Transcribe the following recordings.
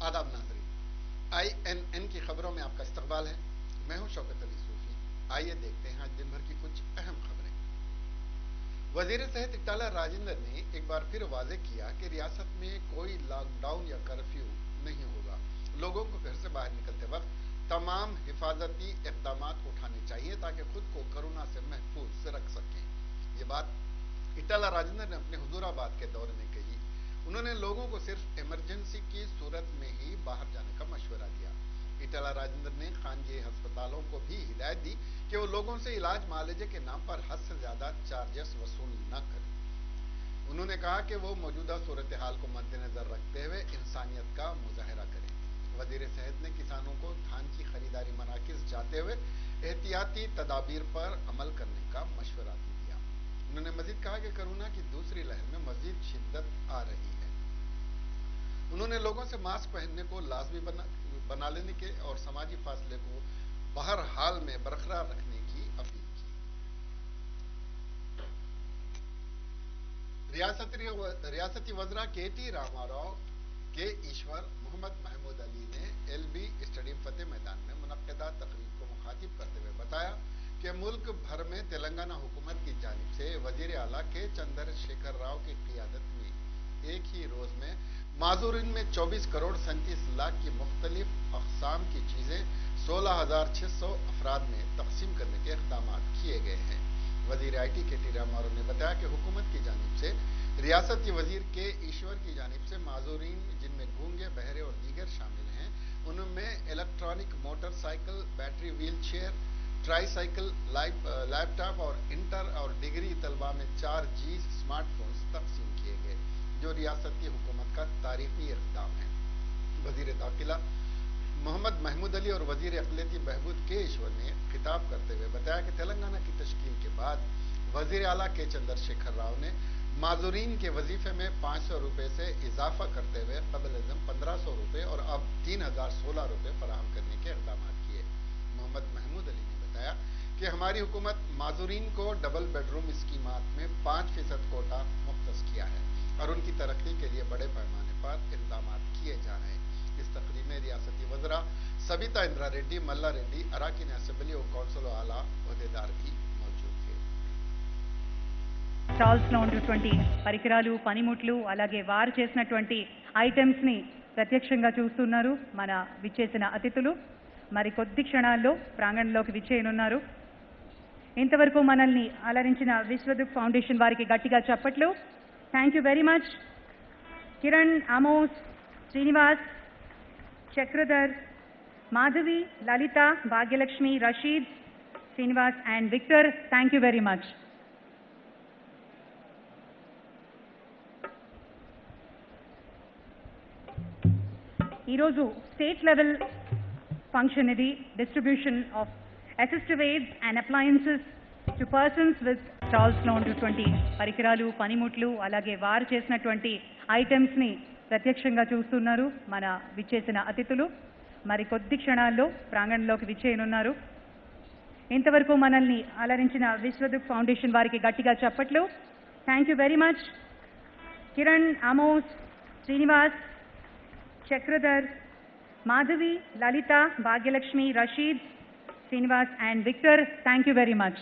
आदाब नाज़रीन, INN की खबरों में आपका इस्तकबाल है। मैं हूं शौकत अली सूफी। आइए देखते हैं आज दिन भर की कुछ अहम खबरें। वजीर सेहत इटाला राजेंद्र ने एक बार फिर वाज़ेह किया कि रियासत में कोई लॉकडाउन या कर्फ्यू नहीं होगा। लोगों को घर से बाहर निकलते वक्त तमाम हिफाजती इक़दाम उठाने चाहिए ताकि खुद को कोरोना से महफूज रख सकें। ये बात इटाला राजेंद्र ने अपने हुजूराबाद के दौरे में कही। उन्होंने लोगों को सिर्फ इमरजेंसी की सूरत में ही बाहर जाने का मशवरा दिया। इटाला राजेंद्र ने खानगी अस्पतालों को भी हिदायत दी कि वो लोगों से इलाज मालजे के नाम पर हद से ज्यादा चार्जेस वसूल न करें। उन्होंने कहा कि वो मौजूदा सूरत हाल को मद्देनजर रखते हुए इंसानियत का मुजाहरा करें। वजीर सेहत ने किसानों को धान की खरीदारी मराकिज जाते हुए एहतियाती तदाबीर पर अमल करने का मशवरा भी दिया। उन्होंने मजीद कहा कि कोरोना की दूसरी लहर में मजीद शिद्दत आ रही है। उन्होंने लोगों से मास्क पहनने को लाजमी बना लेने के और समाजी फासले को बहर हाल में बरकरार रखने की अपील की। रियासती वज़रा KT रामाराव के ईश्वर मोहम्मद महमूद अली ने LB स्टेडियम फतेह मैदान में मुनक्किदा तकरीब को मुखातिब करते हुए बताया कि मुल्क भर में तेलंगाना हुकूमत की जानिब से वजीर आला के चंद्रशेखर राव की क़ियादत में एक ही रोज में माजूरीन में 24 करोड़ 37 लाख की मुख्तलिफ अक़साम की चीजें 16,600 अफराद में तकसीम करने के इक़दाम किए गए हैं। वजीर IT KT रामाराव ने बताया कि हुकूमत की जानिब से रियासती वजीर के ईश्वर की जानिब से माजूरीन जिनमें गूंगे, बहरे और दीगर शामिल हैं, उनमें electronic motorcycle, battery wheel chair, tricycle, laptop और इंटर और डिग्री तलबा में 4G स्मार्टफोन्स तकसीम किए गए, जो रियासती हुकूमत का तारीखी इक़दाम है। वजीर दाखिला मोहम्मद महमूद अली और वजीर अक़लियती बहबूद के ईश्वर ने खिताब करते हुए बताया कि तेलंगाना की तश्कील के बाद वजीर आला के चंद्रशेखर राव ने माजूरीन के वजीफे में 500 रुपये से इजाफा करते हुए क़ब्ल-ए-ज़म 1500 रुपये और अब 3016 रुपये फराहम करने के इक़दाम किए। मोहम्मद महमूद अली ने बताया कि हमारी हुकूमत माजूरीन को डबल बेडरूम स्कीमात में 5% कोटा मुख्तस किया है और उनकी तरक्की के लिए बड़े पैमाने पर इक़दाम किए जा रहे हैं। इस तकरीब में रियासती वज़रा सबिता इंद्रा रेड्डी, मल्ला रेड्डी, अराकीन असेंबली और कौंसिल आला अहदेदार भी मौजूद थे। స్టాల్స్ లో ఉన్నటువంటి పరికరాలు, పనిముట్లు, అలాగే వారు చేసినటువంటి ఐటమ్స్ ని ప్రత్యక్షంగా చూస్తున్నారు మన విచ్చేసిన అతిథులు. మరి కొద్ది క్షణాల్లో ప్రాంగణంలోకి విచ్చేయనున్నారు. ఇంతవరకు మనల్ని అలరించిన విశ్వదుక్ ఫౌండేషన్ వారికి గట్టిగా చప్పట్లు. Thank you very much. Kiran, Amos, Srinivas, Chakradhar, Madhavi, Lalitha, Bhagyalakshmi, Rasheed, Srinivas and Victor, thank you very much. ఈరోజు స్టేట్ లెవెల్ ఫంక్షన్ ఇది. Distribution of assistive aids and appliances to persons with స్టాల్స్లో ఉన్నటువంటి పరికరాలు, పనిముట్లు, అలాగే వారు చేసినటువంటి ఐటమ్స్ని ప్రత్యక్షంగా చూస్తున్నారు మన విచ్చేసిన అతిథులు. మరి కొద్ది క్షణాల్లో ప్రాంగణంలోకి విచ్చేయనున్నారు. ఇంతవరకు మనల్ని అలరించిన విశ్వదుక్ ఫౌండేషన్ వారికి గట్టిగా చప్పట్లు. Thank you very much. Kiran, Amos, Srinivas, Chakradhar, Madhavi, Lalitha, Bhagyalakshmi, Rasheed, Srinivas and Victor, thank you very much.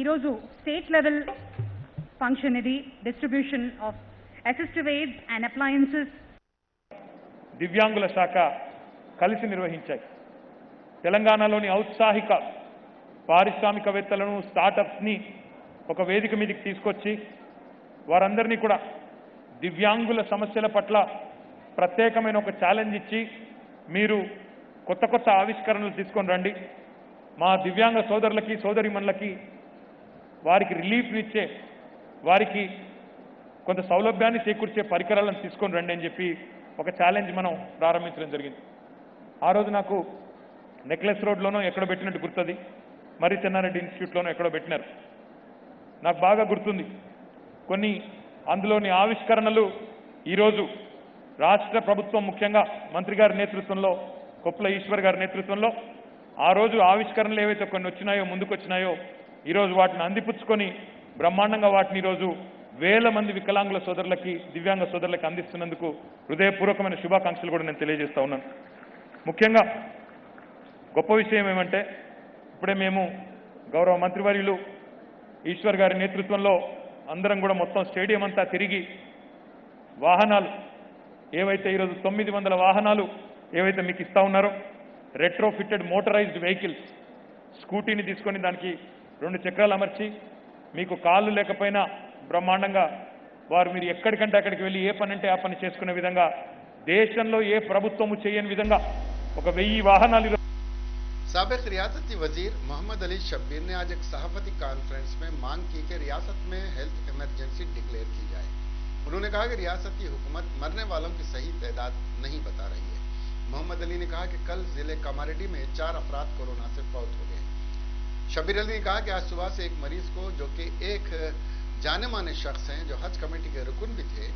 ఈరోజు స్టేట్ లెవెల్ ఫంక్షన్ ఇది. Distribution of assistive aids and appliances దివ్యాంగుల శాఖ కలిసి నిర్వహించాయి. తెలంగాణలోని ఔత్సాహిక పారిశ్రామికవేత్తలను, స్టార్టప్స్ని ఒక వేదిక మీదకి తీసుకొచ్చి వారందరినీ కూడా దివ్యాంగుల సమస్యల పట్ల ప్రత్యేకమైన ఒక ఛాలెంజ్ ఇచ్చి మీరు కొత్త కొత్త ఆవిష్కరణలు తీసుకొని రండి, మా దివ్యాంగ సోదరులకి, సోదరిమణులకి వారికి రిలీఫ్నిచ్చే, వారికి కొంత సౌలభ్యాన్ని చేకూర్చే పరికరాలను తీసుకొని రండి అని చెప్పి ఒక ఛాలెంజ్ మనం ప్రారంభించడం జరిగింది. ఆ రోజు నాకు నెక్లెస్ రోడ్లోనో ఎక్కడో పెట్టినట్టు గుర్తుంది, మరి చెన్నారెడ్డి ఇన్స్టిట్యూట్లోనో ఎక్కడో పెట్టినారు. నాకు బాగా గుర్తుంది. కొన్ని అందులోని ఆవిష్కరణలు ఈరోజు రాష్ట్ర ప్రభుత్వం, ముఖ్యంగా మంత్రి గారి నేతృత్వంలో, కొప్పుల ఈశ్వర్ గారి నేతృత్వంలో ఆ రోజు ఆవిష్కరణలు ఏవైతే కొన్ని వచ్చినాయో, ముందుకు వచ్చినాయో, ఈరోజు వాటిని అందిపుచ్చుకొని బ్రహ్మాండంగా వాటిని ఈరోజు వేల మంది వికలాంగుల సోదరులకి దివ్యాంగ సోదరులకి అందిస్తున్నందుకు హృదయపూర్వకమైన శుభాకాంక్షలు కూడా నేను తెలియజేస్తా ఉన్నాను. ముఖ్యంగా గొప్ప విషయం ఏమంటే ఇప్పుడే మేము గౌరవ మంత్రివర్యులు ఈశ్వర్ గారి నేతృత్వంలో అందరం కూడా మొత్తం స్టేడియం అంతా తిరిగి వాహనాలు ఏవైతే ఈరోజు 900 వాహనాలు ఏవైతే మీకు ఇస్తా ఉన్నారో రెట్రో ఫిట్టెడ్ మోటరైజ్డ్ వెహికల్స్ స్కూటీని తీసుకొని దానికి 2 చక్రాలు అమర్చి మీకు కాళ్ళు లేకపోయినా బ్రహ్మాండంగా వారు మీరు ఎక్కడికంటే అక్కడికి వెళ్ళి ఏ పని అంటే ఆ పని చేసుకునే విధంగా దేశంలో ఏ ప్రభుత్వము చేయని విధంగా ఒక 1000 వాహనాలు. साबिक रियासती वजीर मोहम्मद अली शब्बीर ने आज एक सहाफती कॉन्फ्रेंस में मांग की कि रियासत में हेल्थ इमरजेंसी डिक्लेयर की जाए। उन्होंने कहा कि रियासती हुकूमत मरने वालों की सही तादाद नहीं बता रही है। मोहम्मद अली ने कहा कि कल जिले कामारेड्डी में 4 अफराद कोरोना से फौत हो गए। शब्बीर अली ने कहा कि आज सुबह से एक मरीज को, जो कि एक जाने माने शख्स हैं जो हज कमेटी के रुकन भी थे,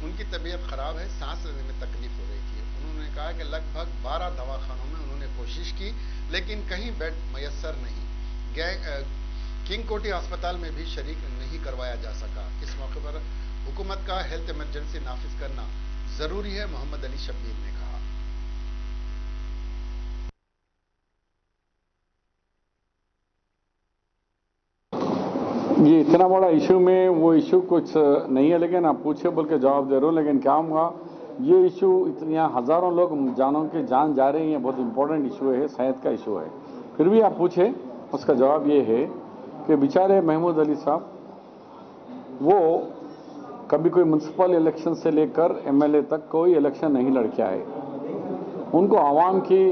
उनकी तबीयत खराब है, सांस लेने में तकलीफ हो रही थी। उन्होंने कहा कि लगभग 12 दवाखानों में उन्होंने कोशिश की लेकिन कहीं बेड मयसर नहीं। किंग कोटी अस्पताल में भी शरीक नहीं करवाया जा सका। इस मौके पर हुकूमत का हेल्थ इमरजेंसी नाफिज करना जरूरी है, मोहम्मद अली शब्बीर ने कहा। ये इतना बड़ा इशू में वो इशू कुछ नहीं है, लेकिन आप पूछे बोल के जवाब दे रहा हूँ। लेकिन क्या हुआ, ये इशू इतने हज़ारों लोग जानों के जान जा रहे हैं, बहुत इंपॉर्टेंट इशू है, सेहत का इशू है। फिर भी आप पूछे, उसका जवाब ये है कि बेचारे महमूद अली साहब वो कभी कोई म्यूनसिपल इलेक्शन से लेकर एमएलए तक कोई इलेक्शन नहीं लड़ के आए। उनको आवाम की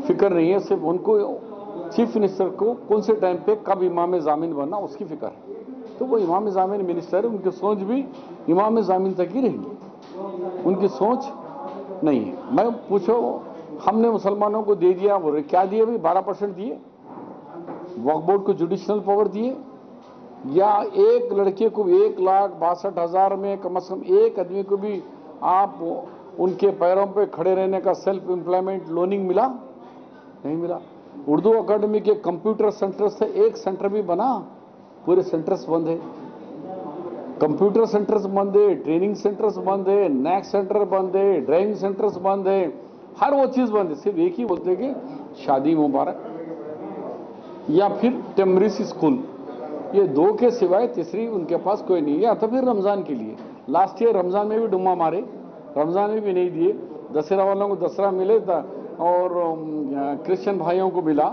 फिक्र नहीं है, सिर्फ उनको चीफ मिनिस्टर को कौन से टाइम पे कब इमाम जामिन बनना उसकी फिक्र है। तो वो इमाम जामिन मिनिस्टर है, उनकी सोच भी इमाम जामिन तक ही रहेगी, उनकी सोच नहीं है। मैं पूछो, हमने मुसलमानों को दे दिया, वो क्या दिए भाई? 12% दिए, वक्फ बोर्ड को जुडिशनल पावर दिए, या एक लड़के को 1,62,000 में कम से कम एक आदमी को भी आप उनके पैरों पे खड़े रहने का सेल्फ एम्प्लॉयमेंट लोनिंग मिला? नहीं मिला। उर्दू अकादमी के कंप्यूटर सेंटर से एक सेंटर भी बना? पूरे सेंटर्स बंद है, कंप्यूटर सेंटर्स बंद है, ट्रेनिंग सेंटर्स बंद है, नैक सेंटर बंद है, ड्राइविंग सेंटर्स बंद है, हर वो चीज बंद है। सिर्फ एक ही बोलते कि शादी मुबारक या फिर टेम्बरिस स्कूल, ये 2 के सिवाय तीसरी उनके पास कोई नहीं है। या तो फिर रमजान के लिए, लास्ट ईयर रमजान में भी डुम्मा मारे, रमजान में भी नहीं दिए। दशहरा वालों को दशहरा मिले था और क्रिश्चियन भाइयों को मिला,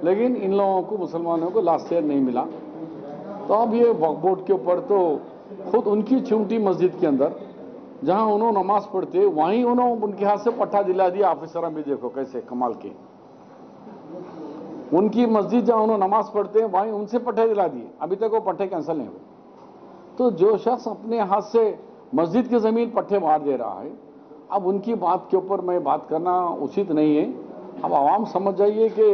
लेकिन इन लोगों को मुसलमानों को लास्ट ईयर नहीं मिला। तो अब ये वक्फ बोर्ड के ऊपर तो खुद उनकी चुमटी मस्जिद के अंदर जहां उन्होंने नमाज पढ़ते वहीं उन्होंने उनके हाथ से पट्टा दिला दिया। ऑफिसर भी देखो कैसे कमाल के, उनकी मस्जिद जहां उन्होंने नमाज पढ़ते हैं वहीं उनसे पट्टे दिला दिए, अभी तक वो पट्टे कैंसिल नहीं हुए। तो जो शख्स अपने हाथ से मस्जिद की जमीन पट्टे मार दे रहा है, अब उनकी बात के ऊपर मैं बात करना उचित नहीं है। अब आवाम समझ जाइए कि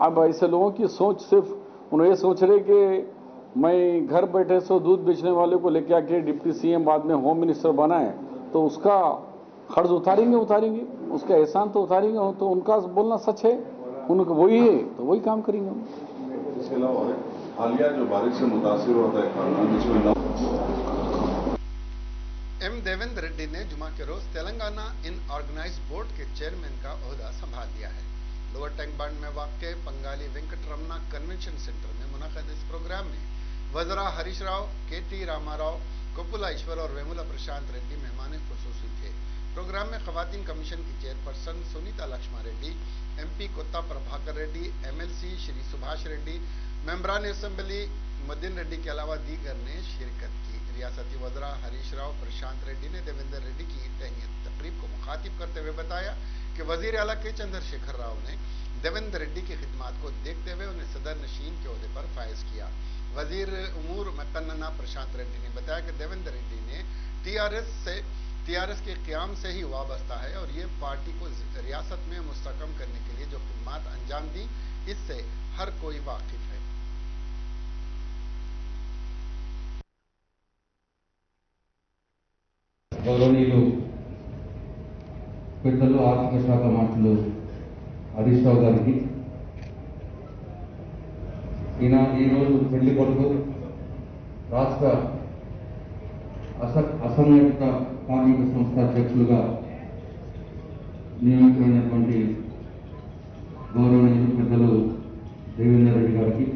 अब ऐसे लोगों की सोच, सिर्फ उन्हें सोच रहे कि मैं घर बैठे सो दूध बेचने वाले को लेके आके डिप्टी सीएम बाद में होम मिनिस्टर बना है तो उसका खर्च उतारेंगे, उसका एहसान तो उतारेंगे। तो उनका बोलना सच है, उनको वही है तो वही काम करेंगे। इसके अलावा हालिया जो बारिश से मुतासिर होता है एम देवेंद्र रेड्डी ने जुमा के रोज तेलंगाना इन ऑर्गेनाइज बोर्ड के चेयरमैन का ओहदा संभाल लिया है। लोअर टैंक बांड में वाक़ पंगाली वेंकटरमना कन्वेंशन सेंटर में मुनक़द इस प्रोग्राम में वज़रा हरीश राव, केटी रामाराव, कोपुला ईश्वर और वेमुला प्रशांत रेड्डी मेहमान खुसूसी थे। प्रोग्राम में खवातीन कमीशन की chairperson Sunitha Laxma Reddy, MP Kotha Prabhakar Reddy, MLC Shri Subhash Reddy, मेंबरान असेंबली मदीन रेड्डी के अलावा दीगर ने शिरकत की। रियासती वज़रा हरीश राव प्रशांत रेड्डी ने देवेंद्र रेड्डी की तहनीत तकरीब को मुखातिब करते हुए बताया कि वजीर आला के चंद्रशेखर राव ने देवेंद्र रेड्डी की खिदमात को देखते हुए उन्हें सदर नशीन के ओहदे पर फायज किया। वजीर उमूर मकन्ना प्रशांत रेड्डी ने बताया कि देवेंद्र रेड्डी ने TRS के क़याम से ही वाबस्ता है और ये पार्टी को रियासत में मुस्तकम करने के लिए जो खिदमात अंजाम दी, इससे हर कोई वाकिफ है। గౌరవనీయులు పెద్దలు ఆర్థిక శాఖ మంత్రులు హరీష్ రావు గారికి, ఈరోజు పెళ్లి కొడుకు రాష్ట్ర అసంఘటిత కార్మిక సంస్థ అధ్యక్షులుగా నియమితులైనటువంటి గౌరవనీయులు పెద్దలు దేవేందర్ రెడ్డి గారికి,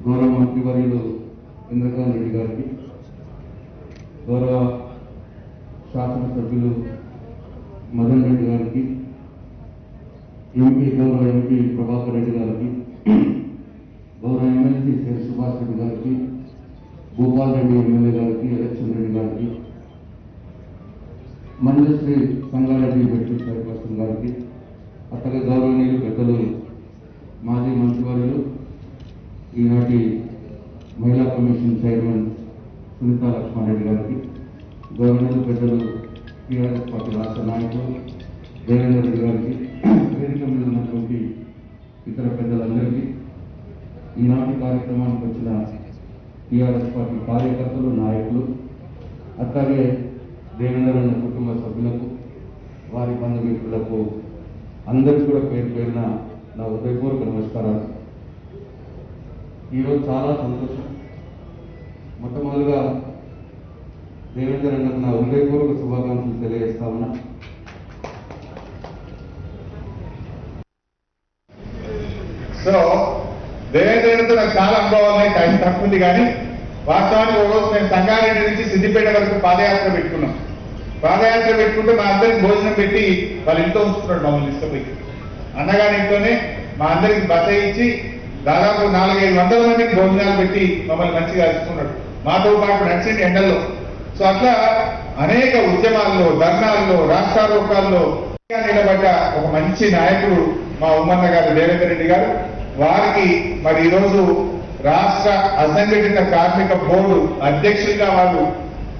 గౌరవ మంత్రివర్యులు ఇంద్రకాంత్ రెడ్డి గారికి, గౌరవ శాసనసభ్యులు మదన్ రెడ్డి గారికి, గౌరవ ఎంపీ ప్రభాకర్ రెడ్డి గారికి, గౌరవ ఎమ్మెల్సీ శ్రీ సుభాష్ రెడ్డి గారికి, భూపాల్ రెడ్డి ఎమ్మెల్యే గారికి, ఎలక్షన్ రెడ్డి గారికి, మంజశ్రీ సంగారెడ్డి డిప్యూటీ చైర్పర్సన్ గారికి, అట్లాగే గౌరవనీయులు పెద్దలు మాజీ మంత్రివర్యులు ఈనాటి మహిళా కమిషన్ చైర్మన్ సునీతా లక్ష్మారెడ్డి గారికి, గవర్నర్ పెద్దలు టీఆర్ఎస్ పార్టీ రాష్ట్ర నాయకులు దేవేందర్ రెడ్డి గారికి, వేదిక మీద ఉన్నటువంటి ఇతర పెద్దలందరికీ, ఈనాటి కార్యక్రమానికి వచ్చిన టీఆర్ఎస్ పార్టీ కార్యకర్తలు, నాయకులు, అట్లాగే దేవేందర్ అన్న కుటుంబ సభ్యులకు, వారి బంధుమిత్రులకు అందరికీ కూడా పేరు పేరున నా హృదయపూర్వక నమస్కారాలు. ఈరోజు చాలా సంతోషం. మొట్టమొదటిగా దేవేందర్ అన్నకు నా హృదయపూర్వక శుభాకాంక్షలు తెలియజేస్తా ఉన్నా. సో దేవేంద్రతో నాకు చాలా అనుభవాలు ఉన్నాయి, టైం తక్కువ ఉంది. కానీ వాస్తవానికి ఒక రోజు మేము సంగారెడ్డి నుంచి సిద్దిపేట వరకు పాదయాత్ర పెట్టుకున్నాం. పాదయాత్ర పెట్టుకుంటే మా అందరికి భోజనం పెట్టి వాళ్ళ ఇంట్లో ఉంచుకున్నాడు మమ్మల్ని ఇష్టపోయి. అన్నగారి ఇంట్లోనే మా అందరికి బస ఇచ్చి దాదాపు 400-500 మందికి భోజనాలు పెట్టి మమ్మల్ని మంచిగా అరుచుకున్నాడు. మాతో పాటు నడిచింది ఎండల్లో. సో అట్లా అనేక ఉద్యమాల్లో, ధర్నాల్లో, రాష్ట్రారోకాల్లో నిలబడ్డ ఒక మంచి నాయకుడు మా ఉమ్మన్న గారు దేవేందర్ రెడ్డి గారు. వారికి మరి ఈరోజు రాష్ట్ర అసంఘటిత కార్మిక బోర్డు అధ్యక్షుడిగా వారు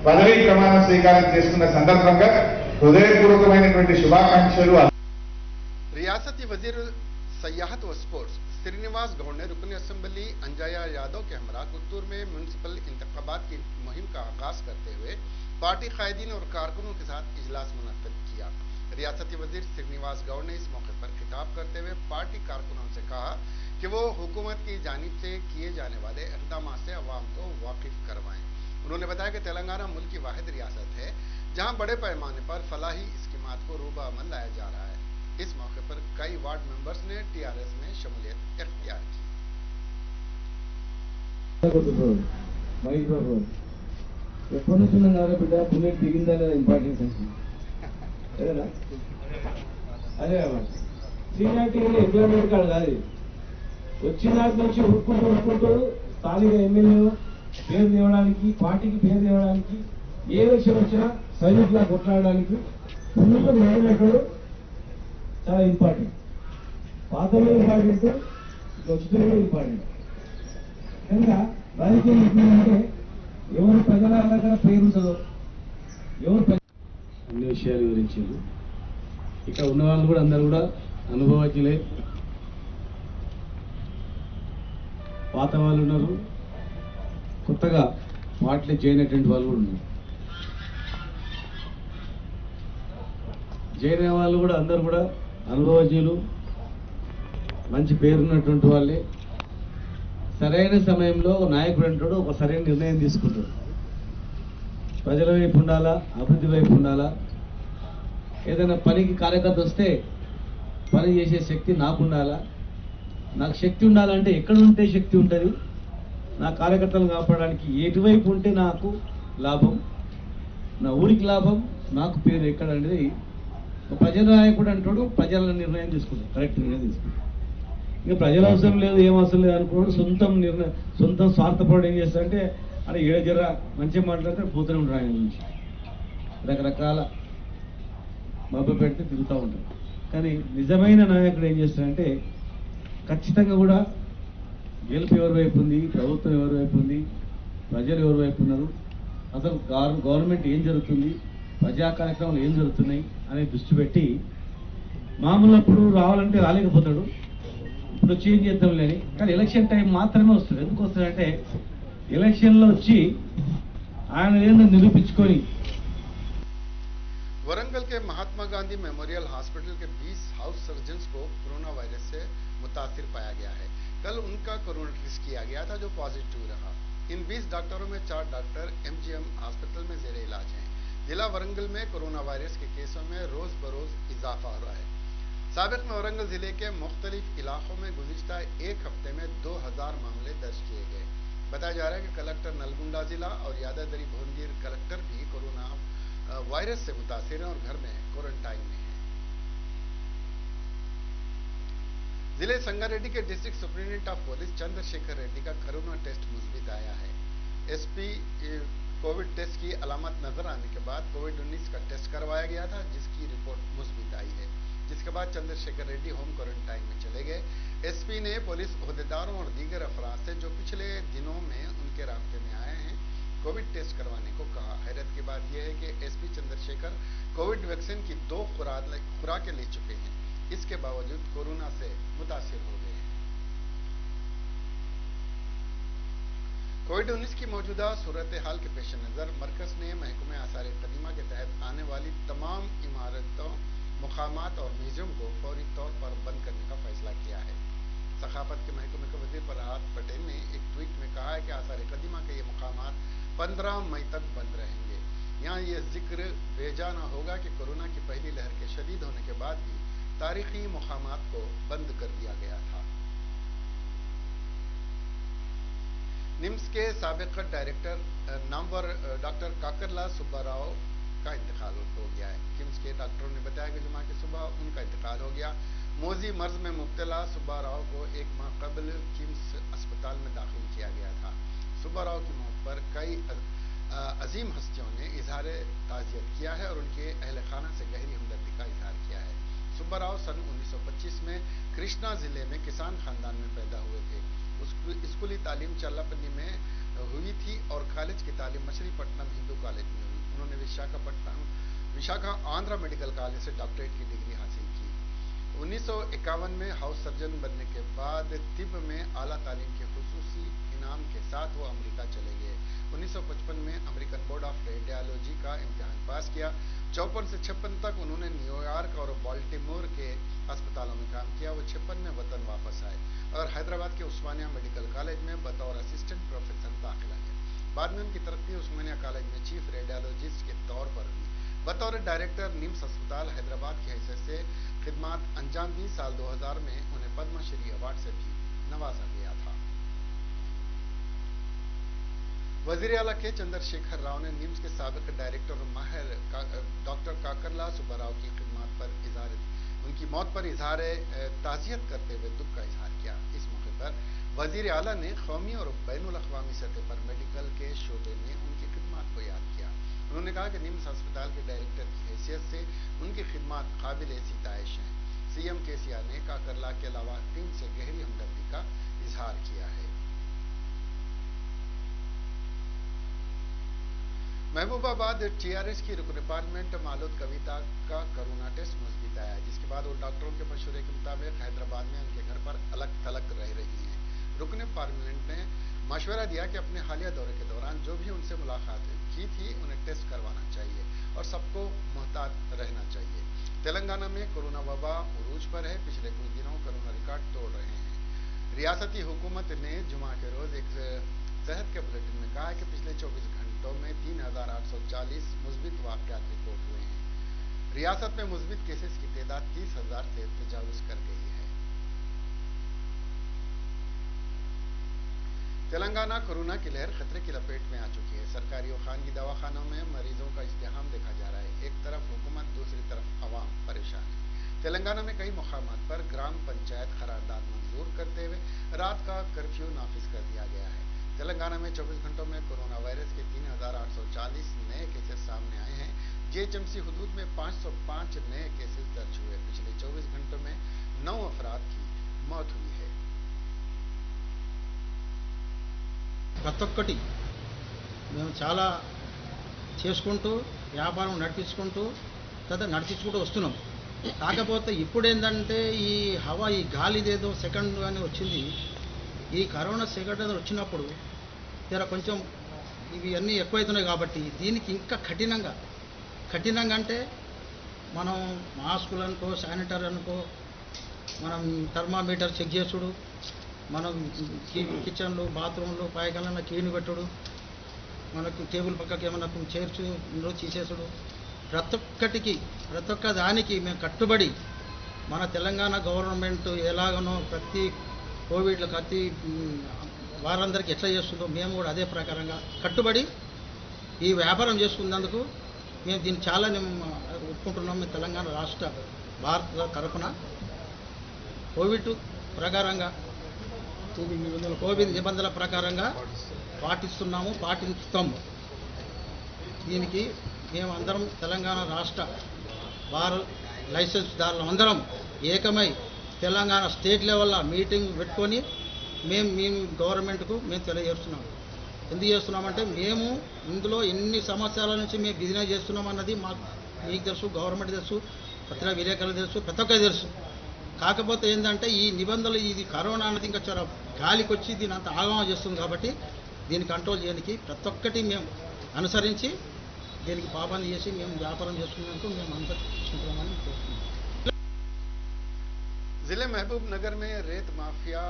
పదవీ ప్రమాణ స్వీకారం చేసుకున్న సందర్భంగా హృదయపూర్వకమైనటువంటి శుభాకాంక్షలు. रियासती वजीर सयाहत व स्पोर्ट्स श्रीनिवास गौड़ ने रुकन असेंबली अंजया यादव के हमरा कुत्तूर में म्यूनसिपल इंतखाबात की मुहिम का आगाज करते हुए पार्टी कायदीन और कारकुनों के साथ इजलास मुनक्किद किया। रियासती वजीर श्रीनिवास गौड़ ने इस मौके पर खिताब करते हुए पार्टी कारकुनों से कहा कि वो हुकूमत की जानिब से किए जाने वाले इक़दाम से अवाम को वाकिफ करवाएं। उन्होंने बताया कि तेलंगाना मुल्क की वाहिद रियासत है जहां बड़े पैमाने पर फलाही स्कीमात को रूबा अमल लाया जा रहा है। इस मौके पर कई वार्ड मेंबर्स ने टीआरएस में शमूलियत इख्तियार की। ఎప్పటి నుంచి ఉన్నారు బిడ్డ, బుల్లెట్ దిగిందా లేదా ఇంపార్టెన్స్ ఏదైనా అదే సీనియారిటీ ఎంప్లాయ్మెంట్ కార్డు కాదు. వచ్చిన దాటి నుంచి ఉరుక్కుంటూ స్థానిక ఎమ్మెల్యే పేరు తేవడానికి, పార్టీకి పేరు తేవడానికి, ఏ విషయం వచ్చినా సైనికులా కొట్లాడడానికి ముందుకు నిలబెట్టడం చాలా ఇంపార్టెంట్. పాతలో ఇంపార్టెంట్, వచ్చిన ఇంపార్టెంట్. కనుక రాజకీయం అంటే ఎవరు ప్రజల దగ్గర పేరు ఉంటుందో, ఎవరు అన్ని విషయాలు వివరించారు. ఇక్కడ ఉన్న వాళ్ళు కూడా అందరూ కూడా అనుభవజ్ఞులే. పాత వాళ్ళు ఉన్నారు, కొత్తగా పార్టీలో జాయిన్ అయినటువంటి వాళ్ళు కూడా ఉన్నారు. జాయిన్ అయ్యే వాళ్ళు కూడా అందరూ కూడా అనుభవజ్ఞులు, మంచి పేరున్నటువంటి వాళ్ళే. సరైన సమయంలో నాయకుడు అంటాడు, ఒక సరైన నిర్ణయం తీసుకుంటాడు. ప్రజల వైపు ఉండాలా, అభివృద్ధి వైపు ఉండాలా. ఏదైనా పనికి కార్యకర్త వస్తే పని చేసే శక్తి నాకు ఉండాలా. నాకు శక్తి ఉండాలంటే ఎక్కడ ఉంటే శక్తి ఉంటుంది, నా కార్యకర్తలను కాపాడడానికి ఎటువైపు ఉంటే నాకు లాభం, నా ఊరికి లాభం, నాకు పేరు ఎక్కడ అనేది ప్రజల నాయకుడు అంటాడు. ప్రజల నిర్ణయం తీసుకుంటాడు, కరెక్ట్ నిర్ణయం తీసుకుంటాడు. ఇంకా ప్రజల అవసరం లేదు, ఏం అవసరం లేదు అనుకోడు. సొంతం స్వార్థపడు ఏం చేస్తాడంటే అది జర మంచిగా మాట్లాడితే పోతూనే ఉంటాడు. ఆయన నుంచి రకరకాల మబ్బు పెడితే తిరుగుతూ ఉంటాడు. కానీ నిజమైన నాయకుడు ఏం చేస్తాడంటే ఖచ్చితంగా కూడా గెలుపు ఎవరి వైపు ఉంది, ప్రభుత్వం ఎవరి వైపు ఉంది, ప్రజలు ఎవరి వైపు ఉన్నారు, అసలు గవర్నమెంట్ ఏం జరుగుతుంది, ప్రజా కార్యక్రమాలు ఏం జరుగుతున్నాయి అనే దృష్టి పెట్టి మామూలప్పుడు రావాలంటే రాలేకపోతాడు. ఇప్పుడు చేంజ్ చేద్దాం లేని, కానీ ఎలక్షన్ టైం మాత్రమే వస్తుంది. ఎందుకు వస్తుందంటే ఎలక్షన్లో వచ్చి ఆయన ఏదో నిరూపించుకొని. वरंगल के महात्मा गांधी मेमोरियल हॉस्पिटल के 20 हाउस सर्जन्स को कोरोना वायरस से मुतासिर पाया गया है। कल कल उनका कोरोना टेस्ट किया गया था जो पॉजिटिव रहा। इन 20 डॉक्टरों में 4 डॉक्टर MGM हॉस्पिटल में जेर इलाज हैं। जिला वरंगल में कोरोना वायरस के केसों में रोज बरोज इजाफा हो रहा है। साबिक में वरंगल जिले के मुख्तलिफ इलाकों में गुज़िश्ता एक हफ्ते में 2000 मामले दर्ज किए गए। बताया जा रहा है कि कलेक्टर नलगुंडा जिला और यादाद्री भुवनगिर कलेक्टर भी कोरोना वायरस से मुतासिर हैं और घर में क्वारंटाइन में हैं। जिले संगारेड्डी के district superintendent of police Chandrashekhar Reddy का कोरोना टेस्ट मुस्बित आया है। SP कोविड टेस्ट की अलामत नजर आने के बाद कोविड-19 का टेस्ट करवाया गया था, जिसकी रिपोर्ट मुस्बित आई है, जिसके बाद चंद्रशेखर रेड्डी होम क्वारंटाइन में चले गए। SP ने पुलिस ओहदेदारों और दीगर अफराद से जो पिछले दिनों में उनके रास्ते में आए हैं कोविड टेस्ट करवाने को कहा। हैरत की बात यह है कि SP चंद्रशेखर कोविड वैक्सीन की 2 खुराकें ले चुके हैं, इसके बावजूद कोरोना से मुतासिर हो गए हैं। कोविड-19 की मौजूदा सूरत हाल के पेश नजर मरकज ने महकमे आसार कदीमा के तहत आने वाली तमाम इमारतों, मुकामात और म्यूजियम को फौरी तौर पर बंद करने का फैसला किया है। सखाफत के महकमे के वजीर प्रहलाद पटेल ने एक ट्वीट में कहा है कि आसार कदीमा के ये मुकामात 15 मई तक बंद रहेंगे। यहाँ ये जिक्र बेजाना होगा कि कोरोना की पहली लहर के शदीद होने के बाद भी तारीखी मुकामात को बंद कर दिया गया था। निम्स के साबिक डायरेक्टर नामवर डॉक्टर काकरला सुब्बाराव का इंतकाल हो गया है। किम्स के डॉक्टरों ने बताया कि जुमा की सुबह उनका इंतकाल हो गया। मोजी मर्ज में मुब्तला सुब्बाराव को 1 माह कबल किम्स अस्पताल में दाखिल किया गया था। सुब्बाराव की मौत पर कई अजीम हस्तियों ने इजहार ताज़ियत किया है और उनके अहल खाना से गहरी हमदर्दी का इजहार किया है। सुब्बाराव सन 1925 में कृष्णा जिले में किसान खानदान में पैदा हुए थे। स्कूली तालीम चल्लापल्ली में हुई थी और कॉलेज की तालीम मछलीपट्टनम हिंदू कॉलेज में हुई। उन्होंने विशाखा आंध्रा मेडिकल कॉलेज से डॉक्टरेट की डिग्री हासिल की। 1951 में हाउस सर्जन बनने के बाद तिब में आला तालीम के खुसूसी इनाम के साथ वो अमेरिका चले गए। 1955 में अमेरिकन बोर्ड ऑफ रेडियोलॉजी का इम्तिहान पास किया। 54 से 56 तक उन्होंने न्यूयॉर्क और बाल्टीमोर के अस्पतालों में काम किया। वो 56 में वतन वापस आए और हैदराबाद के उस्मानिया मेडिकल कॉलेज में बतौर असिस्टेंट प्रोफेसर दाखिला लिया। बाद में उनकी तरक्की उस्मानिया कॉलेज में चीफ रेडियोलॉजिस्ट के तौर पर हुई। बतौर डायरेक्टर निम्स अस्पताल हैदराबाद की हैसियत से खिदमत अंजाम दी। साल 2000 में उन्हें पद्मश्री अवार्ड से भी नवाजा गया था। वजीर आला के चंद्रशेखर राव ने निम्स के साबिक डायरेक्टर और माहिर डॉक्टर काकरला सुब्बाराव की खिदमत पर उनकी मौत पर इजहार ताज़ियत करते हुए दुख का इजहार किया। इस मौके पर वजीर आला ने कौमी और बैनुल अक़वामी सतह पर मेडिकल के शोबे में उनकी खिदमत को याद किया। उन्होंने कहा कि निम्स अस्पताल के डायरेक्टर की हैसियत से उनकी खिदमत काबिल सिताइश हैं। CM KCR ने काकरला के अलावा टीम से गहरी हमदर्दी का इजहार किया है। महबूबाबाद TRS की रुकन पार्लियामेंट मालूद कविता का कोरोना टेस्ट मुस्बित आया, जिसके बाद वो डॉक्टरों के मशवरे के मुताबिक हैदराबाद में उनके घर पर अलग थलग रह रही हैं। रुकन पार्लियामेंट ने मशवरा दिया कि अपने हालिया दौरे के दौरान जो भी उनसे मुलाकात की थी उन्हें टेस्ट करवाना चाहिए और सबको मोहतात रहना चाहिए। तेलंगाना में कोरोना वबा उरूज पर है। पिछले कुछ दिनों कोरोना रिकॉर्ड तोड़ रहे हैं। रियासती हुकूमत ने जुमा के रोज एक सेहत के बुलेटिन में कहा है कि पिछले 24 घंटों में 3840 मुस्बित वाक़यात रिपोर्ट हुए हैं। रियासत में मुस्बित केसेस की तादाद 30,000 से तजावुज कर गई है। तेलंगाना कोरोना की लहर खतरे की लपेट में आ चुकी है। सरकारी और खानगी दवाखानों में मरीजों का इज़्दिहाम देखा जा रहा है। एक तरफ हुकूमत, दूसरी तरफ अवाम परेशान है। तेलंगाना में कई मुकामात पर ग्राम पंचायत करारदाद मंजूर करते हुए रात का कर्फ्यू नाफिज कर दिया गया है। तेलंगाना में 24 घंटों में कोरोना वायरस के 3840 नए केसेस सामने आए हैं। GHMC हुदूद में 505 नए केसेस दर्ज हुए। पिछले 24 घंटों में 9 अफराद की मौत हुई है। ప్రతి మేము చాలా చేసుకుంటూ వ్యాపారం నడిపించుకుంటూ వస్తున్నాం. కాకపోతే ఇప్పుడు ఏంటంటే ఈ హవా, ఈ గాలిదేదో సెకండ్ అని వచ్చింది. ఈ కరోనా సెకండ్ వచ్చినప్పుడు జర కొంచెం ఇవి అన్నీ ఎక్కువైతున్నాయి కాబట్టి దీనికి ఇంకా కఠినంగా అంటే మనం మాస్కులు అనుకో, శానిటైజర్ అనుకో, మనం థర్మామీటర్ చెక్ చేసుడు, మనం కిచెన్లు బాత్రూంలు పాయకాలన్న క్లీన్ పెట్టుడు, మనకు టేబుల్ పక్కకి ఏమన్నా చేర్చు తీసేసుడు, ప్రతి ఒక్క దానికి మేము కట్టుబడి మన తెలంగాణ గవర్నమెంట్ ఎలాగనో ప్రతి కోవిడ్లో ప్రతి వారందరికీ ఎట్లా చేస్తుందో మేము కూడా అదే ప్రకారంగా కట్టుబడి ఈ వ్యాపారం చేసుకున్నందుకు మేము దీన్ని చాలా ఒప్పుకుంటున్నాం. మేము తెలంగాణ రాష్ట్ర భారత తరఫున కోవిడ్ ప్రకారంగా కోవిడ్ నిబంధనల ప్రకారంగా పాటిస్తాము. దీనికి మేము అందరం తెలంగాణ రాష్ట్ర లైసెన్స్ దారులు అందరం ఏకమై తెలంగాణ స్టేట్ లెవెల్లో మీటింగ్ పెట్టుకొని మేము గవర్నమెంట్కు మేము తెలియజేస్తున్నాం. ఎందుకు చేస్తున్నామంటే మేము ఇందులో ఎన్ని సంవత్సరాల నుంచి మేము బిజినెస్ చేస్తున్నాం అన్నది మీకు తెలుసు, గవర్నమెంట్ తెలుసు, పత్రికా విలేకరులు తెలుసు, ప్రతి ఒక్కరికి తెలుసు. కాకపోతే ఏంటంటే ఈ నిబంధనలు ఇది కరోనా అన్నది ఇంకా చాలా గాలికి వచ్చి దీని అంత ఆగమనం చేస్తుంది కాబట్టి దీన్ని కంట్రోల్ చేయడానికి ప్రతి ఒక్కటి మేము అనుసరించి దీనికి పాబందీ చేసి మేము వ్యాపారం చేసుకున్నందుకు మేము అనుసరించుకుంటామని కోరుతున్నాం. जिले महबूब नगर में रेत माफिया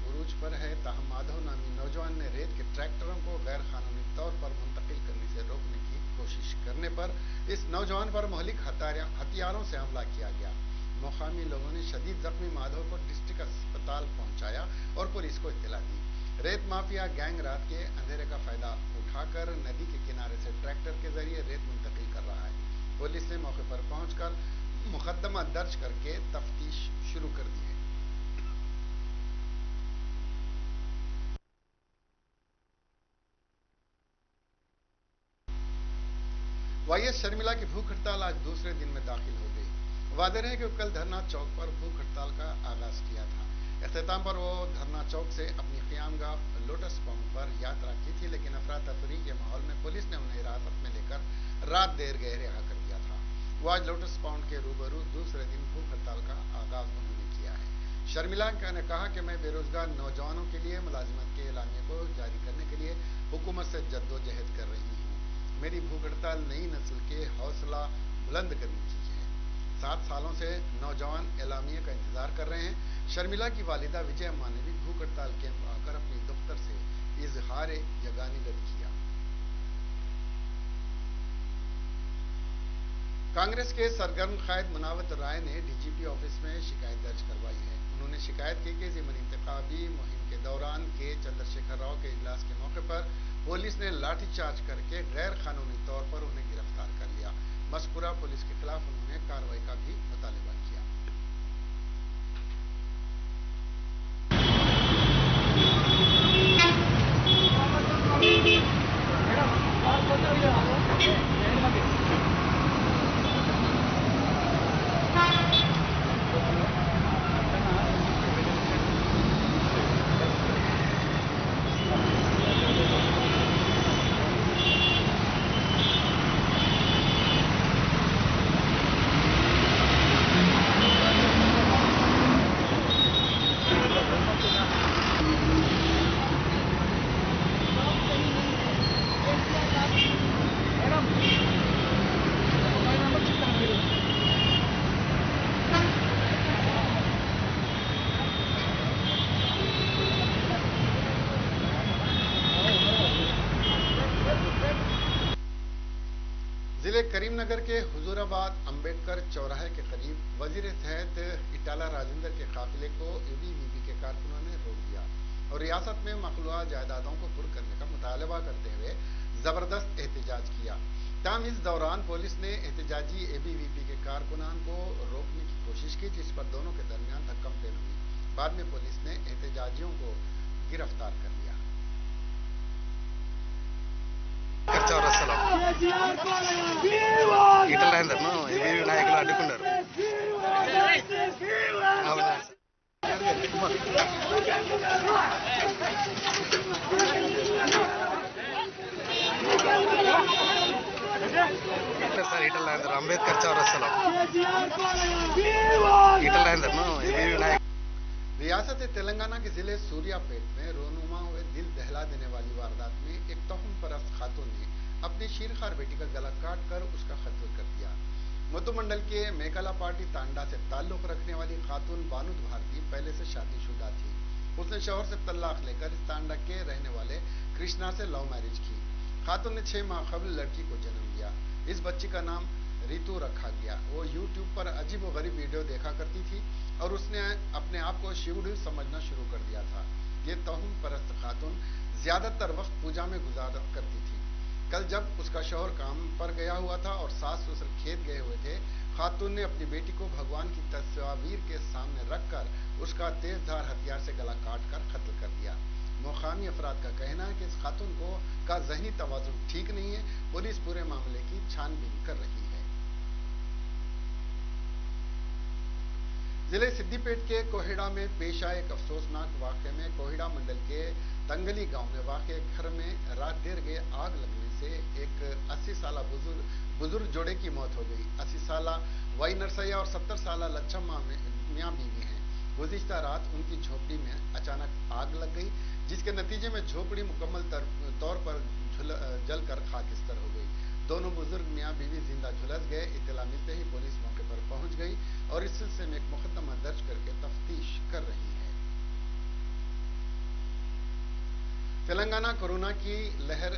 उरूज पर है। ताहम माधव नामी नौजवान ने रेत के ट्रैक्टरों को गैर कानूनी तौर पर मुंतकिल करने से रोकने की कोशिश करने पर इस नौजवान पर मौलिक हथियारों से हमला किया गया। मुकामी लोगों ने शदीद जख्मी माधव को डिस्ट्रिक्ट अस्पताल पहुंचाया और पुलिस को इत्तला दी। रेत माफिया गैंग रात के अंधेरे का फायदा उठाकर नदी के किनारे से ट्रैक्टर के जरिए रेत मुंतकिल कर रहा है। पुलिस ने मौके पर पहुंचकर मुकदमा दर्ज करके तफ्तीश शुरू कर दी है। वाईएस शर्मिला की भूख हड़ताल आज दूसरे दिन में दाखिल हो गई। वादे है कि कल धरना चौक पर भूख हड़ताल का आगाज किया था। इख्तिताम पर वो धरना चौक से अपनी क़यामगाह लोटस पाउंड पर यात्रा की थी, लेकिन अफरा तफरी के माहौल में पुलिस ने उन्हें हिरासत में लेकर रात देर गए रिहा कर दिया था। वो आज लोटस पाउंड के रूबरू दूसरे दिन भूख हड़ताल का आगाज उन्होंने किया है। शर्मिला ने कहा कि मैं बेरोजगार नौजवानों के लिए मुलाजिमत के एलामिया को जारी करने के लिए हुकूमत से जद्दोजहद कर रही हूँ। मेरी भूख हड़ताल नई नस्ल के हौसला बुलंद करने की है। 7 सालों से नौजवान एलामिया का इंतजार कर रहे हैं। शर्मिला की वालिदा विजय अम्मा ने भी भूख हड़ताल कैंप आकर अपने दफ्तर से इजहार यगानियत किया। कांग्रेस के सरगर्म कायद मुनावत राय ने डीजीपी ऑफिस में शिकायत दर्ज करवाई है। उन्होंने शिकायत की कि ज़िमनी इंतखाबी मुहिम के दौरान के चंद्रशेखर राव के इजलास के मौके पर पुलिस ने लाठीचार्ज करके गैर कानूनी तौर पर उन्हें गिरफ्तार कर लिया। मज़कूरा पुलिस के खिलाफ उन्होंने कार्रवाई का भी मुतालबा किया। जिले करीमनगर के हुजूराबाद अंबेडकर चौराहे के करीब वजीर तहत इटाला राजेंद्र के काफिले को एबीवीपी के कारकुनों ने रोक दिया और रियासत में मखलूआ जायदादों को कुर्क करने का मुतालबा करते हुए जबरदस्त एहतजाज किया। ताहम इस दौरान पुलिस ने एहतजाजी एबीवीपी के कारकुनान को रोकने की कोशिश की, जिस पर दोनों के दरमियान धक्कम-पेल हुई। बाद में पुलिस ने एहतजाजियों को गिरफ्तार कर लिया। నాయకులు అడ్డుకున్నారు. సార్ ఈటల రాజేందర్ అంబేద్కర్ చౌరస్తాలో ఈటల రాజేందర్ను रियासत तेलंगाना के जिले सूर्यापेट में रोनुमा हुए दिल दहला देने वाली वारदात में एक तोहम परस्त खातून ने अपनी शीरखार बेटी का गला काट कर उसका कत्ल कर दिया। मधु मंडल के मेकाला पार्टी तांडा से ताल्लुक रखने वाली खातून बानुद भारती पहले से शादीशुदा थी। उसने शौहर से तलाक लेकर इस तांडा के रहने वाले कृष्णा से लव मैरिज की। खातून ने 6 माह कबल लड़की को जन्म दिया। इस बच्ची का नाम रितु रखा गया। वो यूट्यूब पर अजीब व गरीब वीडियो देखा करती थी और उसने अपने आप को शिवड़ समझना शुरू कर दिया था। ये तौहीन परस्त खातून ज्यादातर वक्त पूजा में गुजारा करती थी। कल जब उसका शौहर काम पर गया हुआ था और सास ससुर खेत गए हुए थे, खातून ने अपनी बेटी को भगवान की तस्वीर के सामने रखकर उसका तेजधार हथियार से गला काट कर कत्ल कर दिया। मुकामी अफराद का कहना है कि इस खातून का जहनी तवाजुन ठीक नहीं है। पुलिस पूरे मामले की छानबीन कर रही है। जिले सिद्दीपेट के कोहिड़ा में पेश आए एक अफसोसनाक वाक़े में कोहिड़ा मंडल के तंगली गांव में वाक़ घर में रात देर गए आग लगने से एक 80 साला बुजुर्ग जोड़े की मौत हो गई। 80 साला वाई नरसैया और 70 साला लच्छम्मा मियां बीवी हैं। गुज़िश्ता रात उनकी झोपड़ी में अचानक आग लग गई, जिसके नतीजे में झोपड़ी मुकम्मल तौर पर जलकर खाकिस्तर हो गई। दोनों बुजुर्ग मियां बीवी जिंदा झुलस गए। इत्तला मिलते ही पुलिस मौके पर पहुंच गई और इस सिलसिले में एक मुकदमा दर्ज करके तफ्तीश कर रही है। तेलंगाना कोरोना की लहर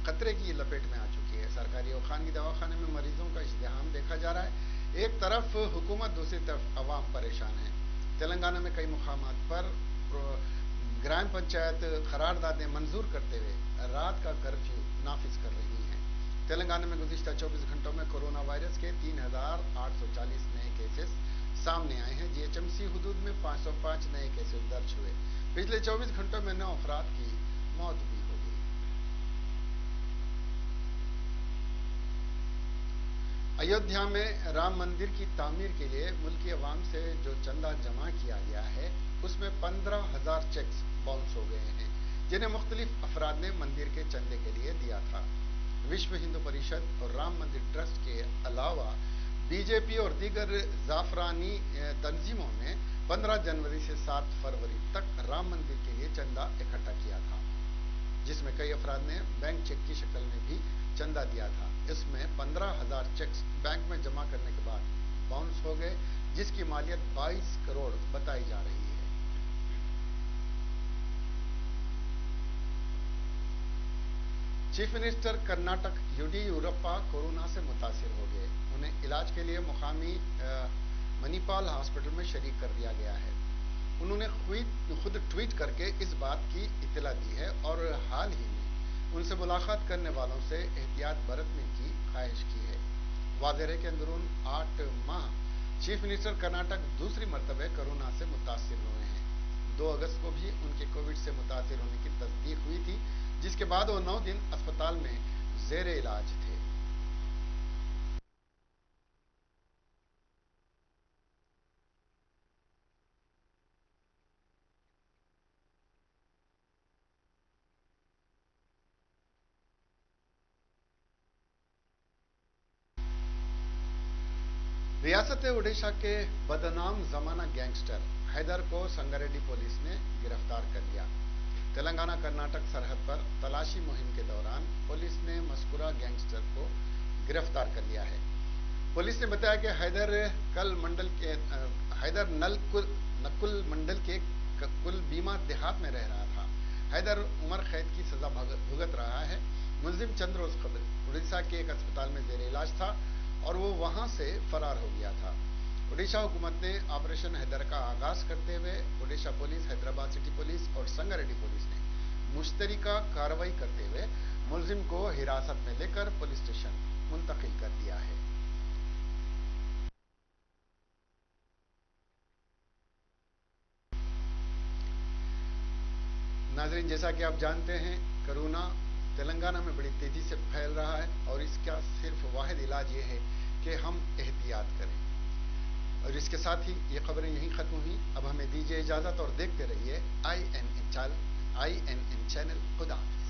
खतरे की लपेट में आ चुकी है। सरकारी और खानगी दवाखाने में मरीजों का इज़्दिहाम देखा जा रहा है। एक तरफ हुकूमत, दूसरी तरफ अवाम परेशान है। तेलंगाना में कई मुकामात पर ग्राम पंचायत करारदादें मंजूर करते हुए रात का कर्फ्यू नाफिज कर रही हैं। तेलंगाना में गुज़िश्ता 24 घंटों में कोरोना वायरस के 3,840 नए केसेस सामने आए हैं। जीएचएमसी हुदूद में 505 नए केसेस दर्ज हुए। पिछले 24 घंटों में 9 अफराद की मौत भी हो गई। अयोध्या में राम मंदिर की तामीर के लिए मुल्की अवाम से जो चंदा जमा किया गया है, उसमें 15,000 चेक्स बाउंस हो गए हैं, जिन्हें मुख्तलिफ अफराद ने मंदिर के चंदे के लिए दिया था। विश्व हिंदू परिषद और राम मंदिर ट्रस्ट के अलावा बीजेपी और दीगर जाफरानी तंजीमों ने 15 जनवरी से 7 फरवरी तक राम मंदिर के लिए चंदा इकट्ठा किया था, जिसमें कई अफराद ने बैंक चेक की शक्ल में भी चंदा दिया था। इसमें 15,000 चेक्स बैंक में जमा करने के बाद बाउंस हो गए, जिसकी मालियत 22 करोड़ बताई जा रही है। Chief minister Karnataka Yediyurappa corona से मुतासिर हो गए। उन्हें इलाज के लिए मुकामी मणिपाल हॉस्पिटल में शरीक कर दिया गया है। उन्होंने खुद ट्वीट करके इस बात की इत्तला दी है और हाल ही में उनसे मुलाकात करने वालों से एहतियात बरतने की ख्वाहिश की है। वाज़ेह है कि अंदरून 8 माह चीफ मिनिस्टर कर्नाटक दूसरी मरतबे कोरोना से मुतासिर हुए हैं। 2 अगस्त को भी उनके कोविड से मुतासिर होने की तस्दीक हुई थी, जिसके बाद वो 9 दिन अस्पताल में ज़ेरे इलाज थे। रियासत ओडिशा के बदनाम जमाना गैंगस्टर हैदर को संगारेड्डी पुलिस ने गिरफ्तार कर लिया। तेलंगाना कर्नाटक सरहद पर तलाशी मुहिम के दौरान पुलिस ने मस्कुरा गैंगस्टर को गिरफ्तार कर लिया है। पुलिस ने बताया कि हैदर नकुल मंडल के कुल बीमा देहात में रह रहा था। हैदर उम्र कैद की सजा भुगत रहा है। मुलजिम चंद रोज कबल उड़ीसा के एक अस्पताल में जेर इलाज था और वो वहां से फरार हो गया था। ओडिशा हुकूमत ने ऑपरेशन हैदर का आगाज करते हुए Odisha police, Hyderabad city police और संगारेड्डी पुलिस ने मुश्तरका कार्रवाई करते हुए मुलजिम को हिरासत में लेकर पुलिस स्टेशन मुंतकिल कर दिया है। नाज़रीन, जैसा कि आप जानते हैं, कोरोना तेलंगाना में बड़ी तेजी से फैल रहा है और इसका सिर्फ वाहिद इलाज ये है कि हम एहतियात करें। और इसके साथ ही ये खबरें यहीं खत्म हुई। अब हमें दीजिए इजाजत और देखते रहिए INN चैनल। खुदा हाफिज़।